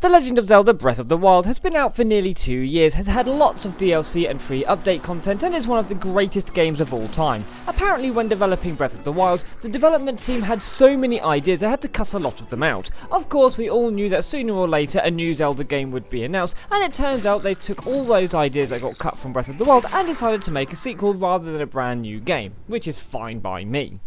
The Legend of Zelda Breath of the Wild has been out for nearly 2 years, has had lots of DLC and free update content, and is one of the greatest games of all time. Apparently when developing Breath of the Wild, the development team had so many ideas they had to cut a lot of them out. Of course we all knew that sooner or later a new Zelda game would be announced, and it turns out they took all those ideas that got cut from Breath of the Wild and decided to make a sequel rather than a brand new game, which is fine by me.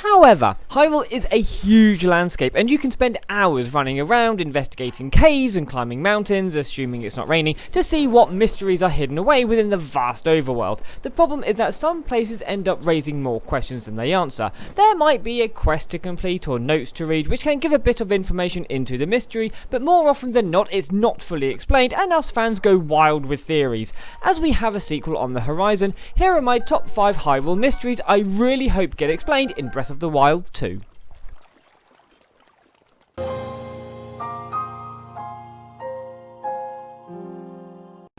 However, Hyrule is a huge landscape and you can spend hours running around, investigating caves and climbing mountains, assuming it's not raining, to see what mysteries are hidden away within the vast overworld. The problem is that some places end up raising more questions than they answer. There might be a quest to complete or notes to read which can give a bit of information into the mystery, but more often than not it's not fully explained and us fans go wild with theories. As we have a sequel on the horizon, here are my top 5 Hyrule mysteries I really hope get explained in Breath of the Wild 2.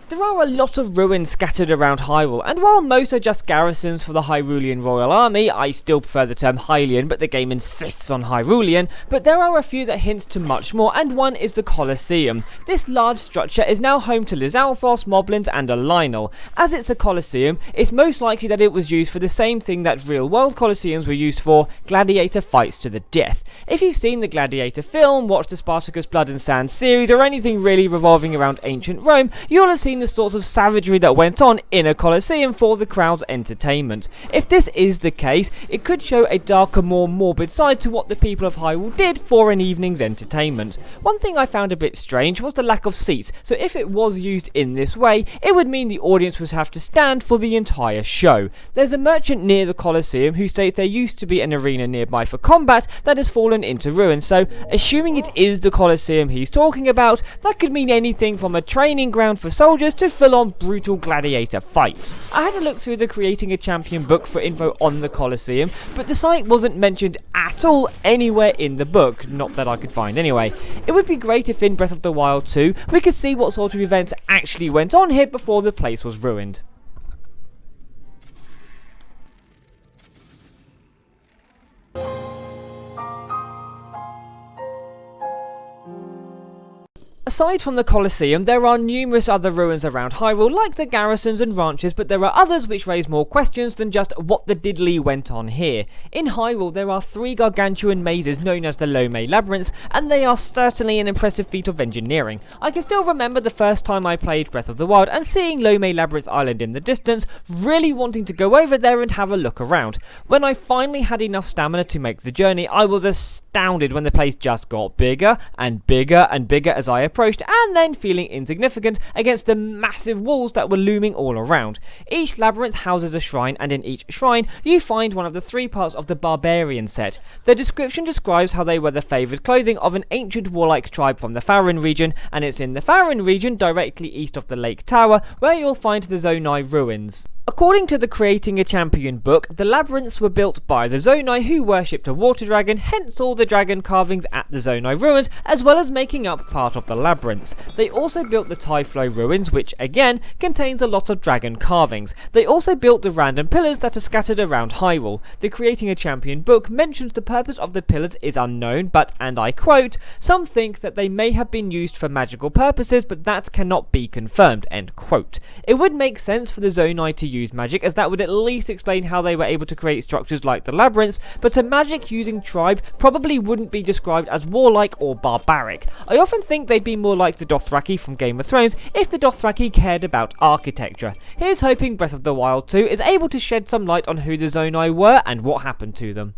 There are a lot of ruins scattered around Hyrule, and while most are just garrisons for the Hyrulean Royal Army, I still prefer the term Hylian, but the game insists on Hyrulean, but there are a few that hint to much more, and one is the Colosseum. This large structure is now home to Lizalfos, Moblins and a Lynel. As it's a Colosseum, it's most likely that it was used for the same thing that real-world Colosseums were used for, gladiator fights to the death. If you've seen the Gladiator film, watched the Spartacus Blood and Sand series, or anything really revolving around ancient Rome, you'll have seen the sorts of savagery that went on in a Colosseum for the crowd's entertainment. If this is the case, it could show a darker, more morbid side to what the people of Hyrule did for an evening's entertainment. One thing I found a bit strange was the lack of seats, so if it was used in this way, it would mean the audience would have to stand for the entire show. There's a merchant near the Colosseum who states there used to be an arena nearby for combat that has fallen into ruin, so assuming it is the Colosseum he's talking about, that could mean anything from a training ground for soldiers to full-on brutal gladiator fights. I had a look through the Creating a Champion book for info on the Colosseum, but the site wasn't mentioned at all anywhere in the book, not that I could find anyway. It would be great if in Breath of the Wild 2 we could see what sort of events actually went on here before the place was ruined. Aside from the Colosseum, there are numerous other ruins around Hyrule, like the garrisons and ranches, but there are others which raise more questions than just what the diddly went on here. In Hyrule, there are 3 gargantuan mazes known as the Lome Labyrinths, and they are certainly an impressive feat of engineering. I can still remember the first time I played Breath of the Wild and seeing Lome Labyrinth Island in the distance, really wanting to go over there and have a look around. When I finally had enough stamina to make the journey, I was astounded when the place just got bigger and bigger and bigger as I approached, and then feeling insignificant against the massive walls that were looming all around. Each labyrinth houses a shrine, and in each shrine you find one of the 3 parts of the Barbarian set. The description describes how they were the favoured clothing of an ancient warlike tribe from the Faron region, and it's in the Faron region directly east of the Lake Tower where you'll find the Zonai ruins. According to the Creating a Champion book, the labyrinths were built by the Zonai who worshipped a water dragon, hence all the dragon carvings at the Zonai ruins, as well as making up part of the labyrinths. They also built the Typhlo ruins, which again contains a lot of dragon carvings. They also built the random pillars that are scattered around Hyrule. The Creating a Champion book mentions the purpose of the pillars is unknown, but, and I quote, "Some think that they may have been used for magical purposes, but that cannot be confirmed," end quote. It would make sense for the Zonai to use magic, as that would at least explain how they were able to create structures like the labyrinths, but a magic using tribe probably wouldn't be described as warlike or barbaric. I often think they'd be more like the Dothraki from Game of Thrones if the Dothraki cared about architecture. Here's hoping Breath of the Wild 2 is able to shed some light on who the Zonai were and what happened to them.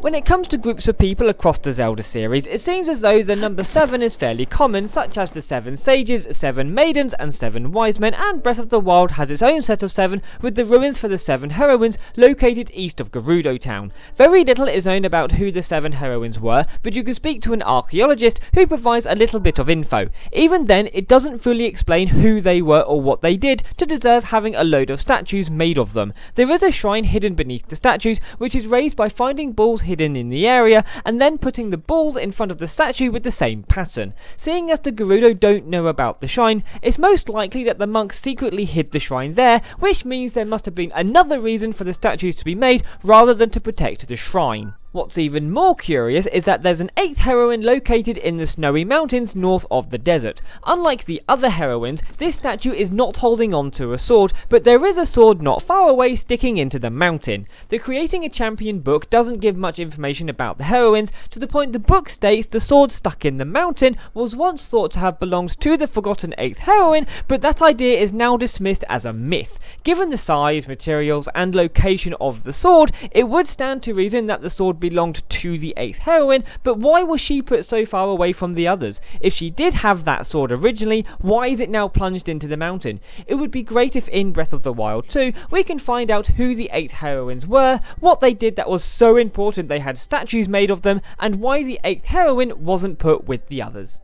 When it comes to groups of people across the Zelda series, it seems as though the number 7 is fairly common, such as the 7 sages, 7 maidens and 7 wise men, and Breath of the Wild has its own set of 7 with the ruins for the 7 heroines located east of Gerudo Town. Very little is known about who the 7 heroines were, but you can speak to an archaeologist who provides a little bit of info. Even then, it doesn't fully explain who they were or what they did to deserve having a load of statues made of them. There is a shrine hidden beneath the statues, which is raised by finding balls hidden hidden in the area, and then putting the balls in front of the statue with the same pattern. Seeing as the Gerudo don't know about the shrine, it's most likely that the monks secretly hid the shrine there, which means there must have been another reason for the statues to be made rather than to protect the shrine. What's even more curious is that there's an 8th heroine located in the snowy mountains north of the desert. Unlike the other heroines, this statue is not holding on to a sword, but there is a sword not far away sticking into the mountain. The Creating a Champion book doesn't give much information about the heroines, to the point the book states the sword stuck in the mountain was once thought to have belonged to the forgotten 8th heroine, but that idea is now dismissed as a myth. Given the size, materials, and location of the sword, it would stand to reason that the sword belonged to the 8th heroine, but why was she put so far away from the others? If she did have that sword originally, why is it now plunged into the mountain? It would be great if in Breath of the Wild 2 we can find out who the 8 heroines were, what they did that was so important they had statues made of them, and why the 8th heroine wasn't put with the others.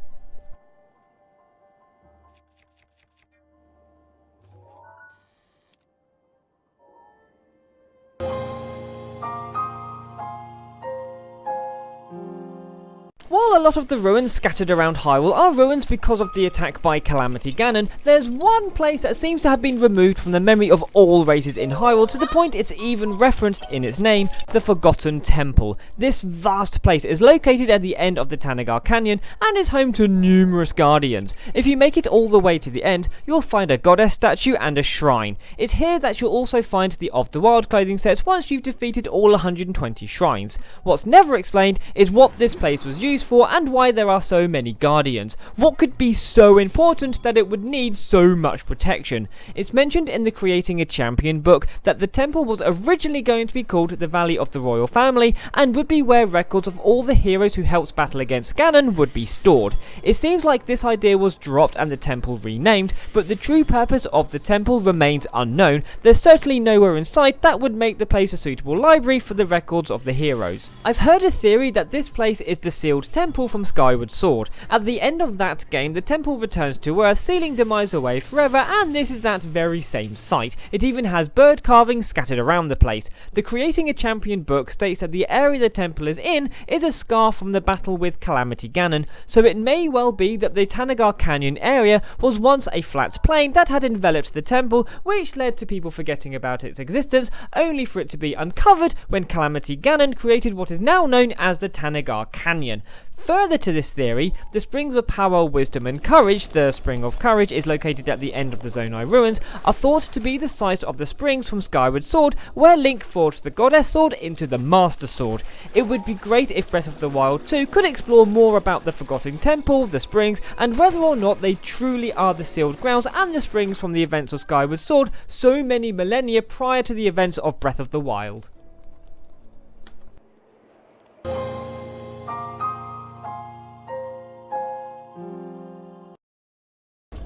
While a lot of the ruins scattered around Hyrule are ruins because of the attack by Calamity Ganon, there's one place that seems to have been removed from the memory of all races in Hyrule, to the point it's even referenced in its name, the Forgotten Temple. This vast place is located at the end of the Tanagar Canyon and is home to numerous guardians. If you make it all the way to the end, you'll find a goddess statue and a shrine. It's here that you'll also find the Of the Wild clothing set once you've defeated all 120 shrines. What's never explained is what this place was used for and why there are so many guardians. What could be so important that it would need so much protection? It's mentioned in the Creating a Champion book that the temple was originally going to be called the Valley of the Royal Family and would be where records of all the heroes who helped battle against Ganon would be stored. It seems like this idea was dropped and the temple renamed, but the true purpose of the temple remains unknown. There's certainly nowhere in sight that would make the place a suitable library for the records of the heroes. I've heard a theory that this place is the sealed temple from Skyward Sword. At the end of that game, the temple returns to Earth, sealing Demise away forever, and this is that very same site. It even has bird carvings scattered around the place. The Creating a Champion book states that the area the temple is in is a scar from the battle with Calamity Ganon, so it may well be that the Tanagar Canyon area was once a flat plain that had enveloped the temple, which led to people forgetting about its existence, only for it to be uncovered when Calamity Ganon created what is now known as the Tanagar Canyon. Further to this theory, the Springs of Power, Wisdom and Courage, the Spring of Courage is located at the end of the Zonai ruins, are thought to be the site of the springs from Skyward Sword, where Link forged the Goddess Sword into the Master Sword. It would be great if Breath of the Wild 2 could explore more about the Forgotten Temple, the springs, and whether or not they truly are the sealed grounds and the springs from the events of Skyward Sword so many millennia prior to the events of Breath of the Wild.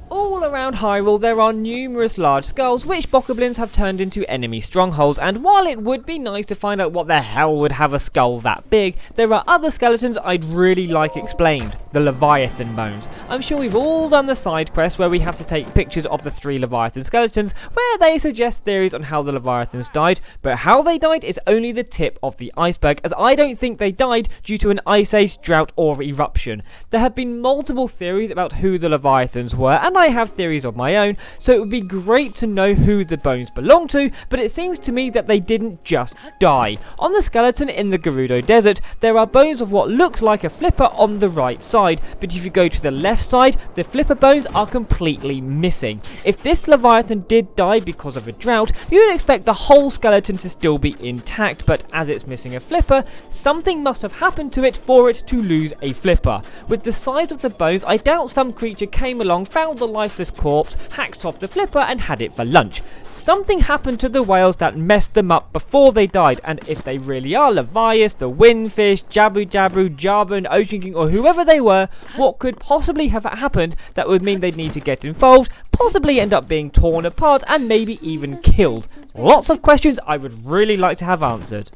All around Hyrule there are numerous large skulls which bokoblins have turned into enemy strongholds, and while it would be nice to find out what the hell would have a skull that big, there are other skeletons I'd really like explained. The Leviathan bones. I'm sure we've all done the side quest where we have to take pictures of the 3 Leviathan skeletons where they suggest theories on how the Leviathans died, but how they died is only the tip of the iceberg, as I don't think they died due to an ice age, drought or eruption. There have been multiple theories about who the Leviathans were, and I have theories of my own, so it would be great to know who the bones belong to, but it seems to me that they didn't just die. On the skeleton in the Gerudo Desert, there are bones of what looks like a flipper on the right side, but if you go to the left side, the flipper bones are completely missing. If this Leviathan did die because of a drought, you would expect the whole skeleton to still be intact, but as it's missing a flipper, something must have happened to it for it to lose a flipper. With the size of the bones, I doubt some creature came along, found the lifeless corpse, hacked off the flipper and had it for lunch. Something happened to the whales that messed them up before they died, and if they really are Levias, the Windfish, Jabu Jabu, Jabun, Ocean King or whoever they were, what could possibly have happened that would mean they'd need to get involved, possibly end up being torn apart and maybe even killed? Lots of questions I would really like to have answered.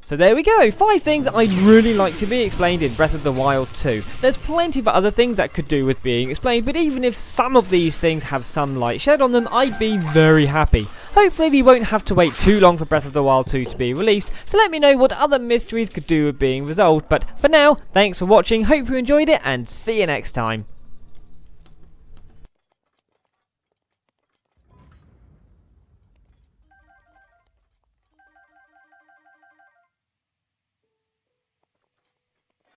So there we go, 5 things I'd really like to be explained in Breath of the Wild 2. There's plenty of other things that could do with being explained, but even if some of these things have some light shed on them, I'd be very happy. Hopefully we won't have to wait too long for Breath of the Wild 2 to be released, so let me know what other mysteries could do with being resolved. But for now, thanks for watching, hope you enjoyed it, and see you next time.